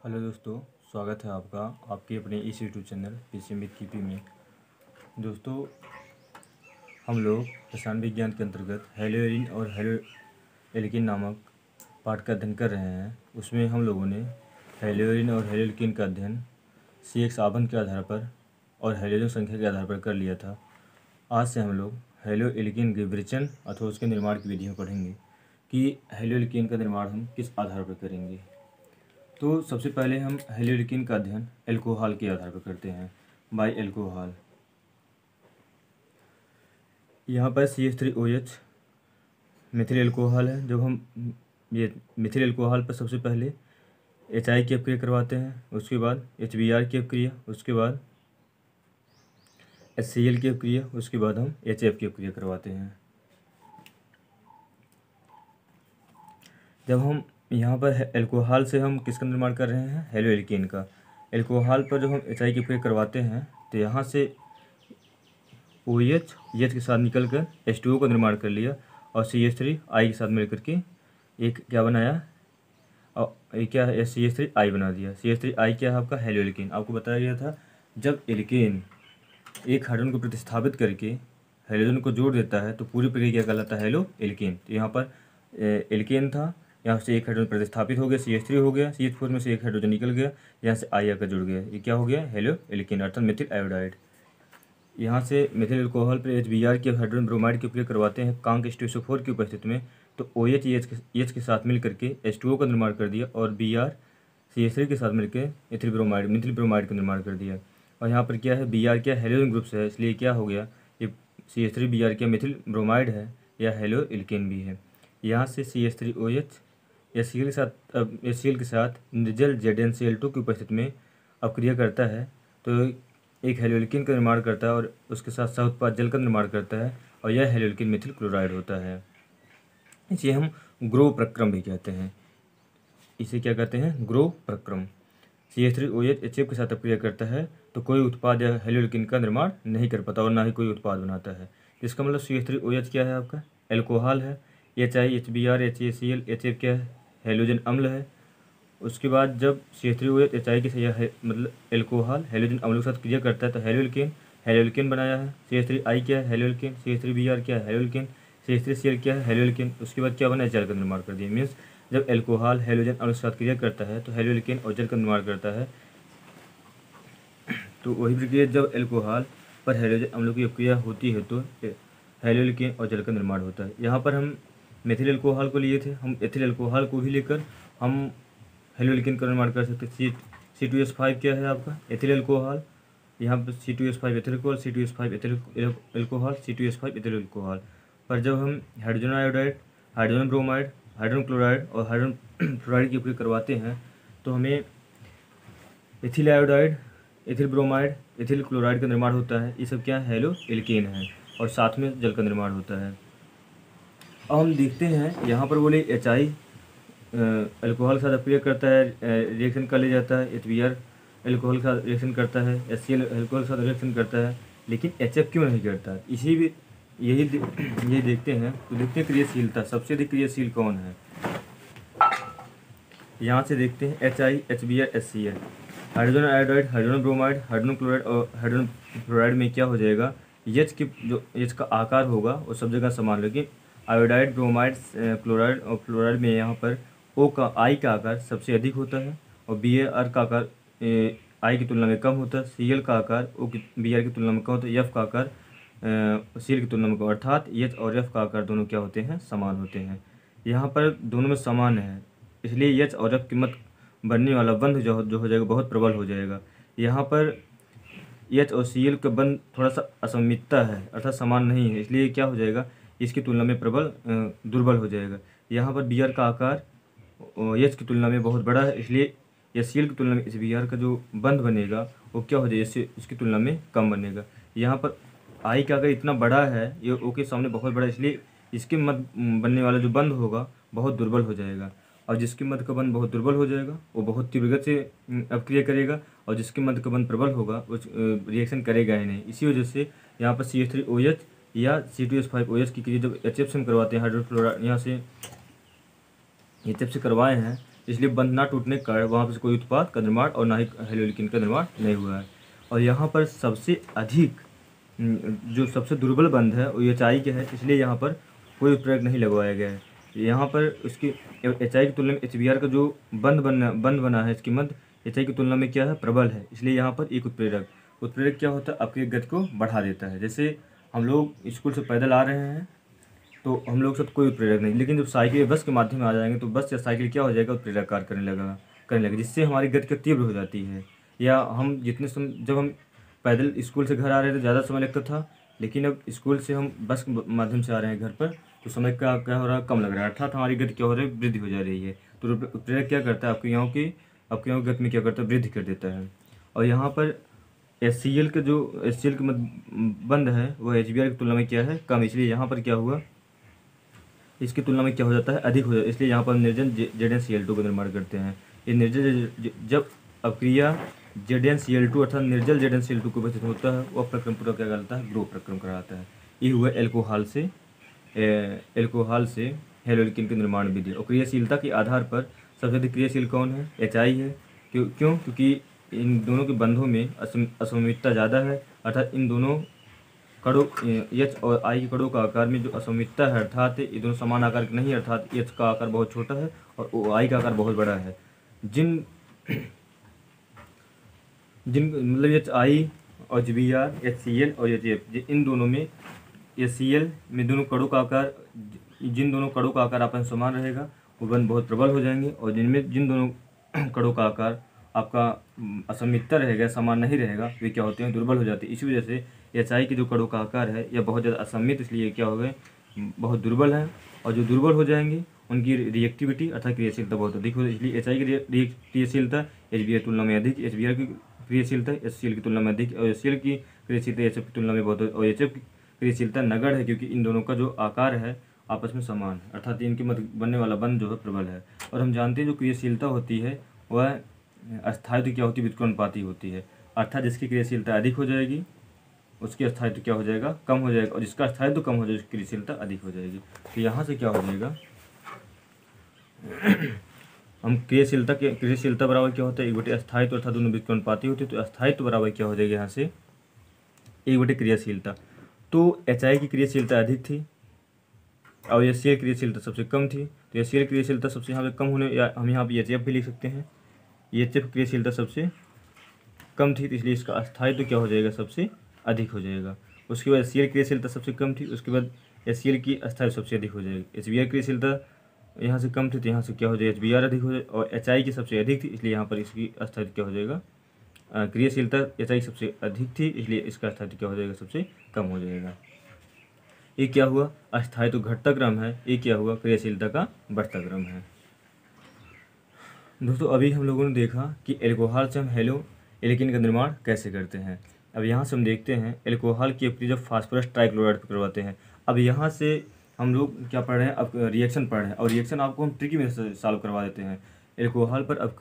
Hello दोस्तों, स्वागत है आपका आपके अपने इस YouTube channel PC with KP में। दोस्तों, हम लोग रसायन विज्ञान के अंतर्गत हेलोइरिन और हेलो एल्किन नामक पाठ का अध्ययन कर रहे हैं। उसमें हम लोगों ने हेलोइरिन और हेलो एल्किन का अध्ययन CX आबंध के आधार पर और हेलोजन संख्या के आधार पर कर लिया था। आज से हम लोग हेलो एल्किन के विरेचन अथवा उसके निर्माण की विधियाँ पढ़ेंगे कि हेलो एल्किन का निर्माण हम किस आधार पर करेंगे। तो सबसे पहले हम हेलो एल्किन का अध्ययन एल्कोहल के आधार पर करते हैं, बाय एल्कोहल। यहाँ पर CH3OH मिथिल एल्कोहल है। जब हम ये मिथिल एल्कोहल पर सबसे पहले HI की अपक्रिया करवाते हैं, उसके बाद HBr की अपक्रिया, उसके बाद HCl की अपक्रिया, उसके बाद हम HF की अपक्रिया करवाते हैं। जब हम यहाँ पर एल्कोहल से हम किसका निर्माण कर रहे हैं, हेलो एल्किन का। एल्कोहल पर जब हम HI की अपक्रिया करवाते हैं तो यहाँ से OH के साथ निकल कर H2O का निर्माण कर लिया और CH3I के साथ मिलकर के एक क्या बनाया, और एक क्या है, CH3I बना दिया। CH3I क्या है आपका, हेलो एल्किन। आपको बताया गया था जब एल्केन एक हाइड्रोजन को प्रतिस्थापित करके हाइड्रोजन को जोड़ देता है तो पूरी प्रक्रिया क्या कहलाता है, हेलो एल्केन। तो यहाँ पर एल्केन था, यहाँ से एक हाइड्रोजन प्रतिस्थापित हो गया, CH3 हो गया, CH4 में से एक हाइड्रोजन निकल गया, यहाँ से I आकर जुड़ गया, ये क्या हो गया, हेलो एल्केन अर्थात मिथिल आयोडाइड। यहाँ से मिथिल एल्कोहल पर HBr के हाइड्रोजन ब्रोमाइड की उपयोग करवाते हैं कांक H2SO4 की उपस्थिति में, तो OH EH के साथ मिल करके H2O का निर्माण कर दिया और Br CH3 के साथ मिलकर मिथिल ब्रोमाइड का निर्माण कर दिया। और यहाँ पर क्या है, Br क्या हेलोजन ग्रुप से है, इसलिए क्या हो गया, ये CH3Br क्या मिथिल ब्रोमाइड है या हेलो एल्केन भी है। यहाँ से CH3OH HCl के साथ निर्जल ZnCl2 की उपस्थिति में अपक्रिया करता है तो एक हेलो एल्किन का निर्माण करता है और उसके साथ सह उत्पाद जल का निर्माण करता है और यह हेलो एल्किन मिथिल क्लोराइड होता है। इसे हम ग्रो प्रक्रम भी कहते हैं। इसे क्या कहते हैं, ग्रो प्रक्रम। CH3OH HF के साथ अपक्रिया करता है तो कोई उत्पाद या हेलो एल्किन का निर्माण नहीं कर पाता और ना ही कोई उत्पाद बनाता है। इसका मतलब CH3OH क्या है आपका, एल्कोहल है। HI HBr HACl HF क्या है, हेलोजन अम्ल है। उसके बाद जब CH3OH HI के साथ मतलब एल्कोहल हेलोजन अम्ल के साथ क्रिया करता है तो हेलो एल्केन बनाया है। CH3I क्या है, हेलो एल्केन। CH3Br क्या है, हेलो एल्केन। CH3Cl क्या है, हेलो एल्केन। उसके बाद क्या बना, जल का निर्माण कर दिया। मीन्स जब एल्कोहल हेलोजन अम्ल के साथ क्रिया करता है तो हेलो एल्केन और जल का निर्माण करता है। तो वही प्रक्रिया जब एल्कोहल पर हेलोजन अम्लों की अपक्रिया होती है तो हेलो एल्केन और जल का निर्माण होता है। यहाँ पर हम मेथिल एल्कोहल को लिए थे, हम एथिल एल्कोहल को भी लेकर हम हेलो एल्केन का निर्माण कर सकते हैं। C2H5 क्या है आपका, एथिल एल्कोहल। यहाँ पर C2H5 ethyl alcohol, C2H5 ethyl alcohol, C2H5 ethyl alcohol. पर जब हम hydrogen iodide, hydrogen bromide, hydrogen chloride और हाइड्रोजन फ्लोराइड की उपयोग करवाते हैं तो हमें ethyl iodide, ethyl bromide, ethyl chloride का निर्माण होता है। ये सब क्या है, हेलो एल्केन है और साथ में जल का निर्माण होता है। अब हम देखते हैं यहाँ पर बोले HI एल्कोहल के साथ अपक्रिया करता है, रिएक्शन कर ले जाता है। HBr एल्कोहल के साथ रिएक्शन करता है, HCl एल्कोहल के साथ रिएक्शन करता है, लेकिन HF क्यों नहीं करता है, यही देखते हैं। तो देखते हैं क्रियाशीलता, सबसे अधिक क्रियाशील कौन है। यहाँ से देखते हैं HI HBr HCl, hydrogen iodide, hydrogen bromide, hydrogen chloride और हाइड्रोजन फ्लोराइड में क्या हो जाएगा, H का आकार होगा वो सब जगह समान, लेकिन आयोडाइड, ब्रोमाइड, क्लोराइड और फ्लोराइड में यहाँ पर I का आकार सबसे अधिक होता है और Br का आकार I की तुलना में कम होता है। Cl का आकार Br की तुलना में कम होता है। F का आकार Cl की तुलना में कम, अर्थात H और F का आकार दोनों क्या होते हैं, समान होते हैं। यहाँ पर दोनों में समान है, इसलिए H और F की मत बनने वाला बंध जो हो जाएगा बहुत प्रबल हो जाएगा। यहाँ पर H और Cl का बंध थोड़ा सा असमितता है, अर्थात समान नहीं है, इसलिए क्या हो जाएगा, इसकी तुलना में दुर्बल हो जाएगा। यहाँ पर Br का आकार H की तुलना में बहुत बड़ा है, इसलिए Cl की तुलना में इस Br का जो बंध बनेगा वो क्या हो जाएगा, इसकी तुलना में कम बनेगा। यहाँ पर I का आकार इतना बड़ा है, ये O के सामने बहुत बड़ा है, इसलिए इसके मध्य बनने वाला जो बंध होगा बहुत दुर्बल हो जाएगा। और जिसके मध्य का बंध बहुत दुर्बल हो जाएगा वो बहुत तीव्र गति से अपक्रिया करेगा, और जिसके मध्य का बंध प्रबल होगा वो रिएक्शन करेगा ही नहीं। इसी वजह से यहाँ पर CH3OH या C2H5OH की क्रिया जब HF से हम करवाते हैं, हाइड्रोक्लोराइड यहाँ से HF से करवाए हैं इसलिए बंध ना टूटने के कारण वहाँ पर कोई उत्पाद का निर्माण और ना ही हेलोलिकिन का निर्माण नहीं हुआ है। और यहाँ पर सबसे अधिक जो सबसे दुर्बल बंध है वो HI के है, इसलिए यहाँ पर कोई उत्प्रेरक नहीं लगवाया गया है। यहाँ पर इसकी HI की तुलना में HBr का जो बंध बना है इसकी मध्य HI की तुलना में क्या है, प्रबल है, इसलिए यहाँ पर एक उत्प्रेरक क्या होता है, आपकी गति को बढ़ा देता है। जैसे हम लोग स्कूल से पैदल आ रहे हैं तो हम लोग साथ कोई उत्प्रेरक नहीं, लेकिन जब साइकिल बस के माध्यम में आ जाएंगे तो बस या साइकिल क्या हो जाएगा, उत्प्रेरक कार्य करने लगेगा, जिससे हमारी गति तीव्र हो जाती है। या हम जब हम पैदल स्कूल से घर आ रहे थे ज़्यादा समय लगता था, लेकिन अब स्कूल से हम बस के माध्यम से आ रहे हैं घर पर तो समय का क्या हो रहा है, कम लग रहा है, अर्थात हमारी गति क्या हो रही है, वृद्धि हो जा रही है। तो उत्प्रेरक क्या करता है, आपके यहाँ की गति में क्या करता है, वृद्धि कर देता है। और यहाँ पर HCl के बंध है वो HBr की तुलना में क्या है, कम, इसलिए यहाँ पर क्या हुआ, इसकी तुलना में क्या हो जाता है, अधिक हो जाता है, इसलिए यहाँ पर निर्जन ZnCl2 का निर्माण करते हैं। ये निर्जल जब अपक्रिया ZnCl2 अर्थात निर्जल ZnCl2 को उपस्थित होता है वह प्रक्रम पूरा क्या कहलाता है, ग्रो प्रक्रम कहलाता है। ये हुआ एल्कोहल से हेलोलिकिन के निर्माण विधि। और क्रियाशीलता के आधार पर सबसे अधिक क्रियाशील कौन है, HI है। क्योंकि इन दोनों के बंधों में असममितता ज़्यादा है, अर्थात इन दोनों कड़ों H और I के कड़ों का आकार में जो असममितता है, अर्थात ये दोनों समान आकार के नहीं, अर्थात H का आकार बहुत छोटा है और I का आकार बहुत बड़ा है। जिन मतलब HI और HBr, HCl और HF, इन दोनों में HCl में जिन दोनों कड़ों का आकार आपस में समान रहेगा वो बंध बहुत प्रबल हो जाएंगे, और जिन दोनों कड़ों का आकार आपका असममितता रहेगा, समान नहीं रहेगा, वे क्या होते हैं, दुर्बल हो जाते हैं। इसी वजह से HI के जो कड़ों का आकार है यह बहुत ज़्यादा असममित, इसलिए क्या हो गए, बहुत दुर्बल है। और जो दुर्बल हो जाएंगे उनकी रिएक्टिविटी अर्थात क्रियाशीलता बहुत अधिक हो, इसलिए HI की क्रियाशीलता HBr की तुलना में अधिक, HBr की क्रियाशीलता HCl की तुलना में अधिक, और HCl की क्रियाशीलता HF की तुलना में बहुत, और HF की क्रियाशीलता नगण्य है, क्योंकि इन दोनों का जो आकार है आपस में समान है, अर्थात इनके मध्य बनने वाला बंध जो है प्रबल है। और हम जानते हैं जो क्रियाशीलता होती है वह अस्थायित्व क्या होती है, व्युत्क्रमणुपाती होती है, अर्थात जिसकी क्रियाशीलता अधिक हो जाएगी उसकी अस्थायित्व क्या हो जाएगा, कम हो जाएगा, और जिसका अस्थायित्व कम हो जाएगा उसकी क्रियाशीलता अधिक हो जाएगी। तो यहाँ से क्या हो जाएगा, हम क्रियाशीलता बराबर क्या होता है, 1/, अस्थायित्व अर्थात दोनों व्युत्क्रमणुपाती होती है, तो अस्थायित्व बराबर क्या हो जाएगा यहाँ से 1/, क्रियाशीलता। तो HI की क्रियाशीलता अधिक थी और HCl क्रियाशीलता सबसे कम थी, तो HCl क्रियाशीलता सबसे यहाँ पे कम होने, या हम यहाँ पे HF भी लिख सकते हैं, HF क्रियाशीलता सबसे कम थी, तो इसलिए इसका अस्थायित्व क्या हो जाएगा, सबसे अधिक हो जाएगा। उसके बाद HCl क्रियाशीलता सबसे कम थी, उसके बाद HCl की अस्थायित्व सबसे अधिक हो जाएगी। HBr क्रियाशीलता यहाँ से कम थी, तो यहाँ से क्या हो जाएगा, HBr अधिक हो जाएगा, और HI की सबसे अधिक थी, इसलिए यहाँ पर इसकी अस्थायित्व क्या हो जाएगा, क्रियाशीलता HI सबसे अधिक थी, इसलिए इसका अस्थायित्व क्या हो जाएगा, सबसे कम हो जाएगा। ये क्या हुआ, अस्थायित्व घटता क्रम है, ये क्या हुआ, क्रियाशीलता का बढ़ता क्रम है। दोस्तों अभी हम लोगों ने देखा कि एल्कोहल से हम हेलोलिकिन का निर्माण कैसे करते हैं। अब यहाँ से हम देखते हैं एल्कोहल की अपनी जब फास्फोरस ट्राइक्लोराइड करवाते हैं। अब यहाँ से हम लोग क्या पढ़ रहे हैं, अब रिएक्शन पढ़ रहे हैं, और रिएक्शन आपको हम ट्रिकी में से सॉल्व करवा देते हैं। एल्कोहल पर अब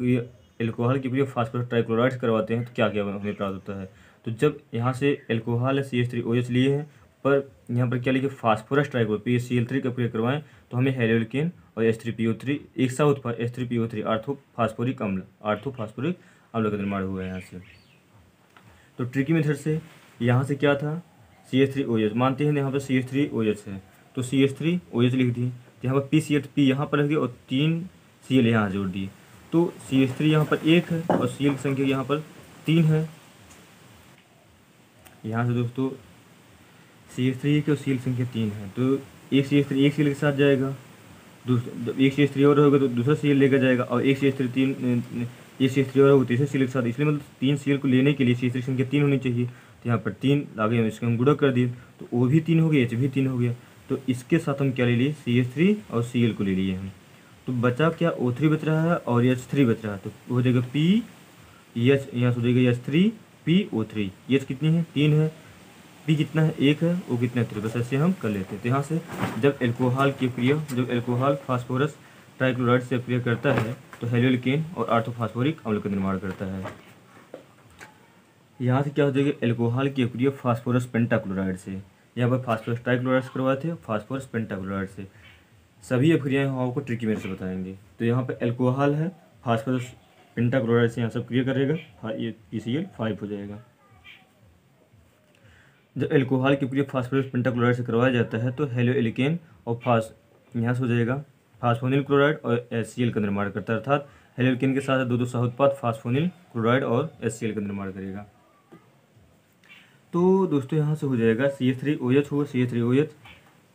एल्कोहल की प्रयोग फास्फोरस ट्राइक्लोराइड करवाते हैं तो क्या क्या हमें प्राप्त होता है। तो जब यहाँ से एल्कोहल CH3OH लिए हैं, पर यहाँ पर क्या लिखे, फास्फोरस ट्राइक्लोराइड PaCl3 का प्रयोग करवाएं तो हमें हेलोलिकिन और H3PO3 एक साथ उत्पाद H3PO3 आर्थोफास्फोरिक अम्ल का निर्माण हुआ है यहाँ से। तो ट्रिकी मेथड से यहाँ से क्या था, CH3OH मानते हैं, यहाँ पर CH3OH है तो CH3OH लिख दी, तो यहाँ पर PCl यहाँ पर रख दिया और 3 Cl यहाँ जोड़ दिए, तो CH3 यहाँ पर 1 है और Cl की संख्या यहाँ पर 3 है। यहाँ से दोस्तों CH3 की और Cl की संख्या 3 है, तो एक CH3 एक Cl के साथ जाएगा, एक CH3 और होगा तो दूसरा Cl लेकर जाएगा, और एक CH3 और होगा तीसरे Cl के साथ, इसलिए मतलब 3 Cl को लेने के लिए CH3 की संख्या 3 होनी चाहिए। तो यहाँ पर 3 आगे इसका हम गुणा कर दिए तो O भी 3 हो गया, H भी 3 हो गया, तो इसके साथ हम क्या ले लिए, CH3 और Cl को ले लिए हम। तो बचा क्या, O3 बच रहा है और H3 बच रहा है, तो हो जाएगा PH, यहाँ से हो जाएगा H3PO3। H कितनी है, 3 है, P कितना है, 1 है, O कितना है, 3। बस ऐसे हम कर लेते हैं। तो यहाँ से जब एल्कोहल फास्फोरस ट्राइक्लोराइड से क्रिया करता है तो हेलोलिकिन और आर्थोफास्फोरिक अम्ल का निर्माण करता है। यहाँ से क्या हो जाएगा, एल्कोहल की अक्रिया फास्फोरस पेंटाक्लोराइड से, यहाँ पर फास्फोरस ट्राइक्लोराइड से करवाए थे, फास्फोरस पेंटाक्लोराइड से सभी अभिक्रियाएं हम आपको ट्रिकी मेथड से बताएंगे। तो यहाँ पे अल्कोहल है, फास्फोरस पेंटाक्लोराइड से यहाँ सब क्रिया करेगा, ये PCl5 हो जाएगा। जब अल्कोहल की क्रिया फास्फोरस पेंटाक्लोराइड से करवाया जाता है तो हेलोएल्केन और यहाँ से हो जाएगा फास्फोनिल क्लोराइड और HCl का निर्माण करता है, अर्थात हेलोएल्केन के साथ दो सह उत्पाद फास्फोनिल क्लोराइड और HCl का निर्माण करेगा। तो दोस्तों यहाँ से हो जाएगा CH3OH होगा, CH3OH,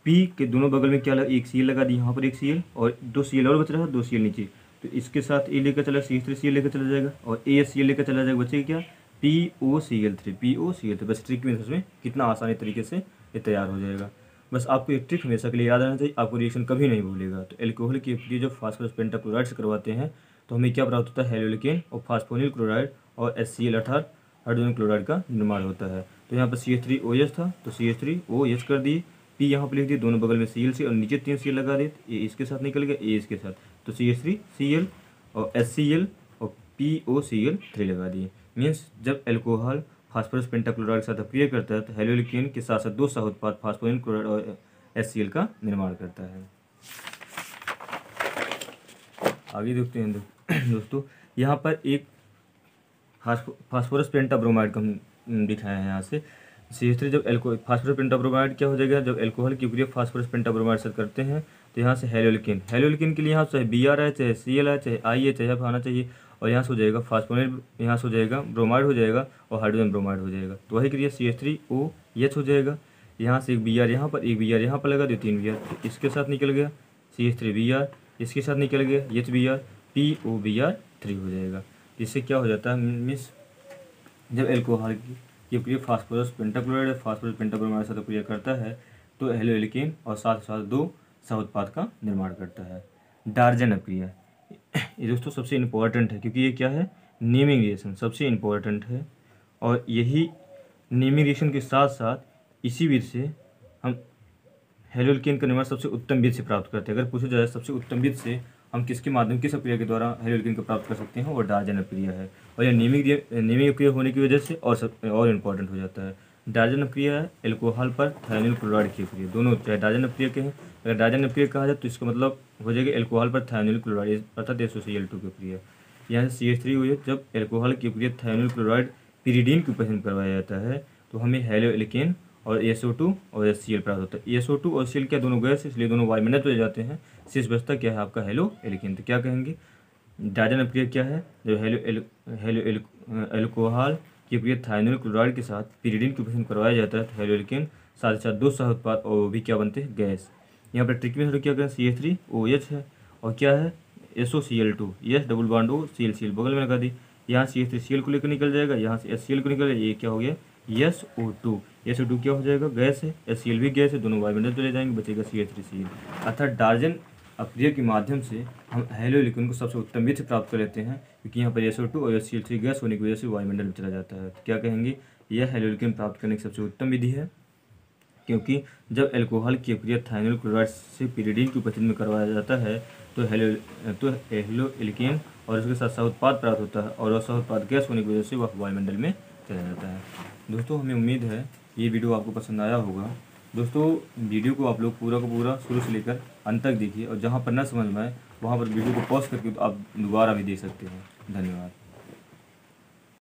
P के दोनों बगल में क्या लगा, एक Cl लगा दी, यहाँ पर एक Cl और 2 Cl और बच रहा है, 2 Cl नीचे, तो इसके साथ A लेकर चला, CH3Cl लेकर चला जाएगा और AHCl लेकर चला जाएगा, बचेगा क्या, POCl3। बस ट्रिक में इसमें कितना आसानी तरीके से ये तैयार हो जाएगा। बस आपको एक ट्रिक हमेशा के लिए याद रहना चाहिए, आपको रिएक्शन कभी नहीं भूलेगा। तो एल्कोहल की क्रिया जब फास्फोरस पेंटाक्लोराइड से करवाते हैं तो हमें क्या प्राप्त होता है, हेलोएल्केन और फास्फोनिल क्लोराइड और HCl अर्थात हाइड्रोजन क्लोराइड का निर्माण होता है। तो यहाँ पर CH3OH था तो CH3OH कर दिए, P यहाँ पर लिख दिए, दोनों बगल में Cl से और नीचे 3 Cl लगा दिए, ये इसके साथ निकल गया, ये इसके साथ, तो CH3Cl और HCl और POCl3 लगा दिए। मीन्स जब एल्कोहल फास्फोरस पेंटाक्लोराइड के साथ अभिक्रिया करता है तो हेलोएल्केन के साथ साथ दो सह उत्पाद फास्फोनिल क्लोराइड और HCl का निर्माण करता है। आगे देखते हैं दोस्तों, यहाँ पर एक फास्फोरस पेंटाब्रोमाइड का हम दिखाया है। यहाँ से CH3 जब फास्फोरस पेंटाब्रोमाइड क्या हो जाएगा, जब एल्कोहल की क्रिया फास्फोरस पेंटाब्रोमाइड से करते हैं तो यहाँ से हेलोएल्केन के लिए यहाँ चाहे Br है, चाहे Cl है, चाहे I है, चाहे F आना चाहिए, और यहाँ से हो जाएगा फास्फोनिल, यहाँ से हो जाएगा ब्रोमाइड हो जाएगा और हाइड्रोजन ब्रोमाइड हो जाएगा। तो वही क्रिया CH3OH हो जाएगा, यहाँ से एक Br यहाँ पर, एक Br यहाँ पर लगा दिया, 3 Br, तो इसके साथ निकल गया CH3Br, इसके साथ निकल गया HBr, POBr3 हो जाएगा। इससे क्या हो जाता है, मीन्स जब एल्कोहल की क्रिया फास्फोरस पेंटाक्लोराइड और फास्फोरस पेंटाब्रोमाइड से क्रिया करता है तो हेलोएल्केन और साथ साथ दो सह उत्पाद का निर्माण करता है। डार्जन अभिक्रिया, ये दोस्तों सबसे इम्पोर्टेंट है क्योंकि ये क्या है, नेमिंग रिएक्शन सबसे इम्पोर्टेंट है, और यही नेमिंग रिएक्शन के साथ साथ इसी विधि से हम हेलोएल्केन का निर्माण सबसे उत्तम विधि से प्राप्त करते हैं। अगर पूछा जाए सबसे उत्तम विधि से हम किसके माध्यम, किस अभिक्रिया के द्वारा हेलोएल्केन को प्राप्त कर सकते हैं, और डार्जन अभिक्रिया है, और यह नेमिंग अभिक्रिया होने की वजह से और इम्पोर्टेंट हो जाता है। डार्जन अभिक्रिया है एल्कोहल पर थायोनिल क्लोराइड की अभिक्रिया, दोनों चाहे डार्जन अभिक्रिया के हैं। अगर डार्जन अभिक्रिया कहा जाए तो इसका मतलब हो जाएगा एल्कोहल पर थायोनिल क्लोराइड अर्थात SOCl2 की अभिक्रिया। यहाँ से CH3OH जब एल्कोहल की अभिक्रिया थायोनिल क्लोराइड पिरिडीन के ऊपर करवाया जाता है तो हमें हेलोएल्केन और SO2 और HCl प्राप्त होता है। SO2 और HCl क्या दोनों गैस, इसलिए दोनों वायुमंडल चले जाते हैं, शेष बचता क्या है आपका हेलोएल्केन। तो क्या कहेंगे, डार्जन अभिक्रिया क्या है, जब एल्कोहल की अभिक्रिया थायोनिल क्लोराइड के साथ पिरिडीन के ऊपर करवाया जाता है तो हेलोएल्केन साथ ही साथ दो सह उत्पाद और भी क्या बनते हैं, गैस। यहाँ पर ट्रिक में क्या करें, CH3OH है और क्या है SOCl2, yes double bond O Cl बगल में लगा दी, यहाँ CH3Cl को लेकर निकल जाएगा, यहाँ से HCl को निकल जाएगा, ये क्या हो गया SO2। SO2 क्या हो जाएगा, गैस है, HCl भी गैस है, दोनों वायुमंडल चले जाएंगे, बचेगा CH3Cl। अर्थात डार्जन अभिक्रिया के माध्यम से हम हेलोएल्केन को सबसे उत्तम विधि से प्राप्त कर लेते हैं क्योंकि यहाँ पर SO2 और HCl3 गैस होने की वजह से वायुमंडल में चला जाता है। तो क्या कहेंगे, यह हेलोएल्केन प्राप्त करने की सबसे उत्तम विधि है क्योंकि जब एल्कोहल की अभिक्रिया थायोनिल क्लोराइड से पिरिडीन की उपस्थिति में करवाया जाता है तो हेलोएल्केन और उसके साथ सह उत्पाद प्राप्त होता है और वह सह उत्पाद गैस होने की वजह से वह वायुमंडल में चला जाता है। दोस्तों हमें उम्मीद है ये वीडियो आपको पसंद आया होगा। दोस्तों वीडियो को आप लोग पूरा का पूरा शुरू से लेकर अंत तक देखिए और जहाँ पर न समझ में आए वहाँ पर वीडियो को पॉज करके आप दोबारा भी देख सकते हैं। धन्यवाद।